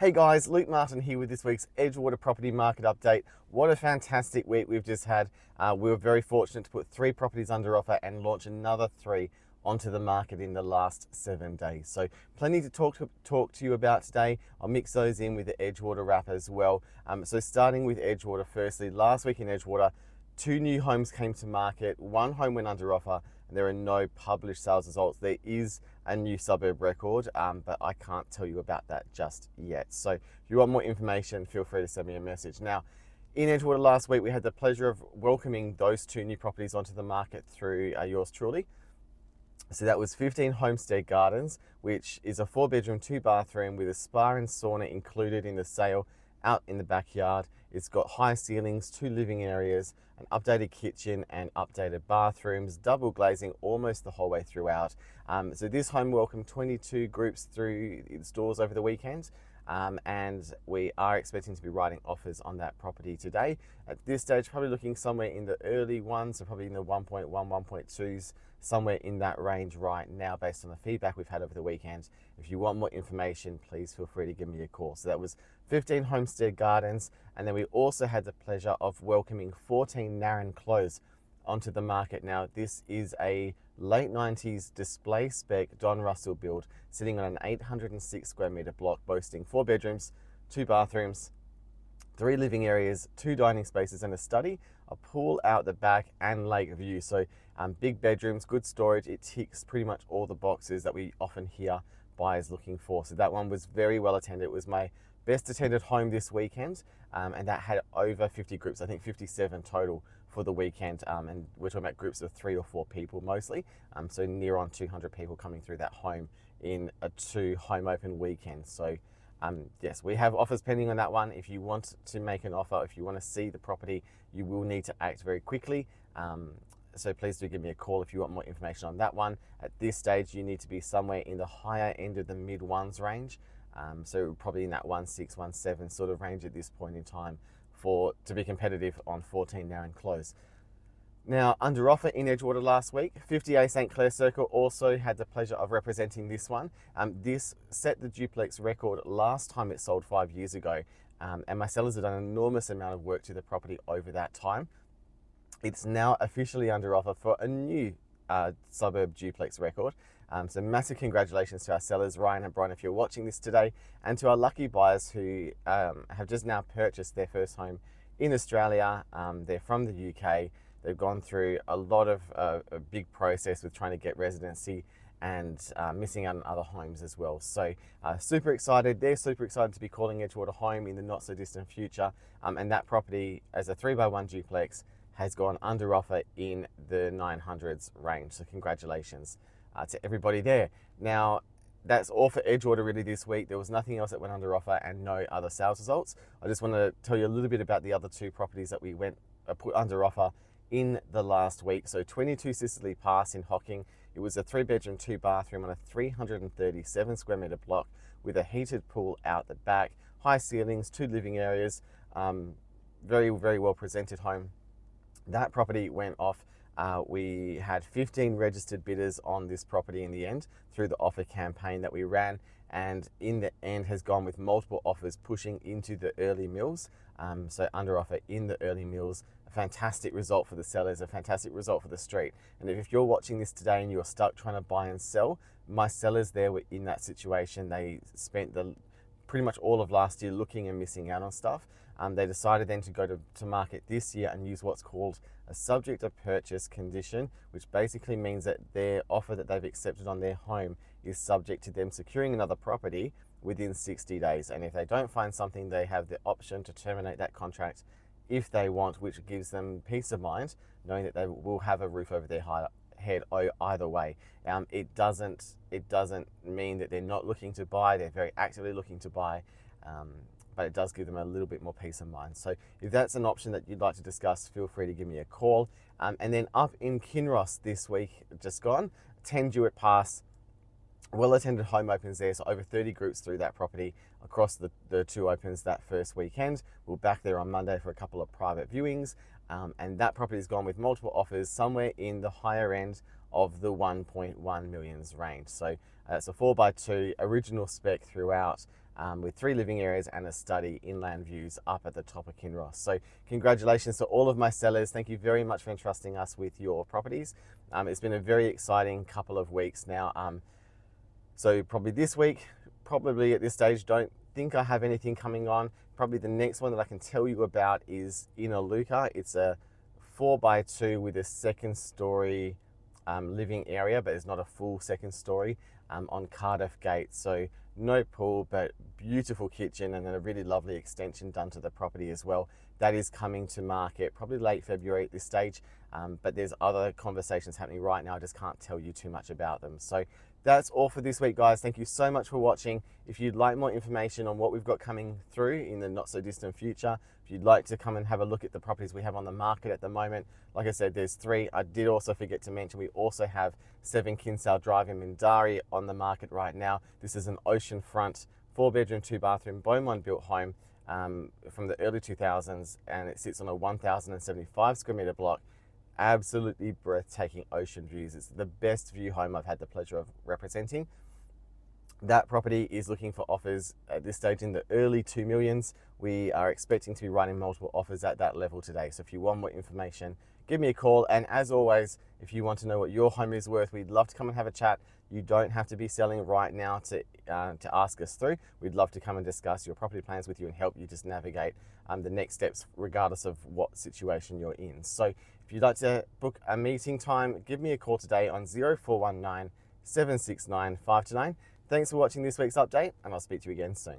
Hey guys, Luke Martin here with this week's Edgewater property market update. What a fantastic week we've just had. We were very fortunate to put 3 properties under offer and launch another 3 onto the market in the last 7 days. So plenty to talk to you about today. I'll mix those in with the Edgewater wrap as well. So starting with Edgewater firstly, last week in Edgewater, 2 new homes came to market, 1 home went under offer, and there are no published sales results. There is a new suburb record, but I can't tell you about that just yet. So if you want more information, feel free to send me a message. Now, in Edgewater last week, we had the pleasure of welcoming those 2 new properties onto the market through yours truly. So that was 15 Homestead Gardens, which is a 4-bedroom, 2-bathroom with a spa and sauna included in the sale out in the backyard. It's got high ceilings, 2 living areas, an updated kitchen and updated bathrooms, double glazing almost the whole way throughout. So this home welcomed 22 groups through its doors over the weekend. And we are expecting to be writing offers on that property today. At this stage, probably looking somewhere in the early ones, so probably in the 1.1, 1.2s, somewhere in that range right now based on the feedback we've had over the weekend. If you want more information, please feel free to give me a call. So that was 15 Homestead Gardens, and then we also had the pleasure of welcoming 14 Narran Close onto the market. Now, this is a late 90s display spec Don Russell build sitting on an 806 square meter block boasting 4 bedrooms, 2 bathrooms, 3 living areas, 2 dining spaces and a study, a pool out the back and lake view. So big bedrooms, good storage. It ticks pretty much all the boxes that we often hear buyers looking for. So that one was very well attended. It was my best attended home this weekend, and that had over 50 groups, I think 57 total for the weekend, and we're talking about groups of 3 or 4 people mostly, so near on 200 people coming through that home in a 2 home open weekend. So yes, we have offers pending on that one. If you want to make an offer, if you want to see the property, you will need to act very quickly. So please do give me a call if you want more information on that one. At this stage, you need to be somewhere in the higher end of the mid ones range. So probably in that 1.6, 1.7 sort of range at this point in time to be competitive on 14 Narran Close. Now, under offer in Edgewater last week, 50A St. Clair Circle also had the pleasure of representing this one. This set the duplex record last time it sold 5 years ago, and my sellers have done an enormous amount of work to the property over that time. It's now officially under offer for a new suburb duplex record. So massive congratulations to our sellers, Ryan and Brian, if you're watching this today, and to our lucky buyers who have just now purchased their first home in Australia. They're from the UK. They've gone through a lot of a big process with trying to get residency and missing out on other homes as well. So super excited. They're super excited to be calling Edgewater home in the not so distant future. And that property, as a 3x1 duplex, has gone under offer in the 900s range. So congratulations to everybody there. Now, that's all for Edgewater really this week. There was nothing else that went under offer and no other sales results. I just want to tell you a little bit about the other 2 properties that we put under offer in the last week. So 22 Sicily Pass in Hocking. It was a 3-bedroom, 2-bathroom on a 337 square meter block with a heated pool out the back, high ceilings, 2 living areas, very, very well presented home. That property went off. We had 15 registered bidders on this property in the end through the offer campaign that we ran, and in the end has gone with multiple offers pushing into the early mills. So under offer in the early mills, a fantastic result for the sellers, a fantastic result for the street. And if you're watching this today and you're stuck trying to buy and sell, my sellers there were in that situation. They spent pretty much all of last year looking and missing out on stuff. They decided then to go to market this year and use what's called a subject of purchase condition, which basically means that their offer that they've accepted on their home is subject to them securing another property within 60 days. And if they don't find something, they have the option to terminate that contract if they want, which gives them peace of mind, knowing that they will have a roof over their head either way. It doesn't mean that they're not looking to buy. They're very actively looking to buy, but it does give them a little bit more peace of mind. So if that's an option that you'd like to discuss, feel free to give me a call. And then up in Kinross this week, just gone, 10 Jewett Pass, well-attended home opens there, so over 30 groups through that property across the 2 opens that first weekend. We're back there on Monday for a couple of private viewings, and that property's gone with multiple offers somewhere in the higher end of the 1.1 millions range. So it's a 4x2 original spec throughout, with 3 living areas and a study, inland views up at the top of Kinross. So congratulations to all of my sellers. Thank you very much for entrusting us with your properties. It's been a very exciting couple of weeks now. So probably this week, probably at this stage, don't think I have anything coming on. Probably the next one that I can tell you about is in Iluka. It's a 4x2 with a second story living area, but it's not a full second story, on Cardiff Gate. So no pool, but beautiful kitchen and then a really lovely extension done to the property as well. That is coming to market probably late February at this stage, but there's other conversations happening right now. I just can't tell you too much about them. So that's all for this week, guys. Thank you so much for watching. If you'd like more information on what we've got coming through in the not so distant future, if you'd like to come and have a look at the properties we have on the market at the moment, like I said, there's 3. I did also forget to mention we also have 7 Kinsale Drive in Mindarie on the market right now. This is an oceanfront 4-bedroom, 2-bathroom Beaumont built home from the early 2000s, and it sits on a 1,075 square meter block. Absolutely breathtaking ocean views. It's the best view home I've had the pleasure of representing. That property is looking for offers at this stage in the early 2 millions. We are expecting to be running multiple offers at that level today. So if you want more information, give me a call. And as always, if you want to know what your home is worth, we'd love to come and have a chat. You don't have to be selling right now to ask us through. We'd love to come and discuss your property plans with you and help you just navigate the next steps regardless of what situation you're in. So if you'd like to book a meeting time, give me a call today on 0419 769 529. Thanks for watching this week's update, and I'll speak to you again soon.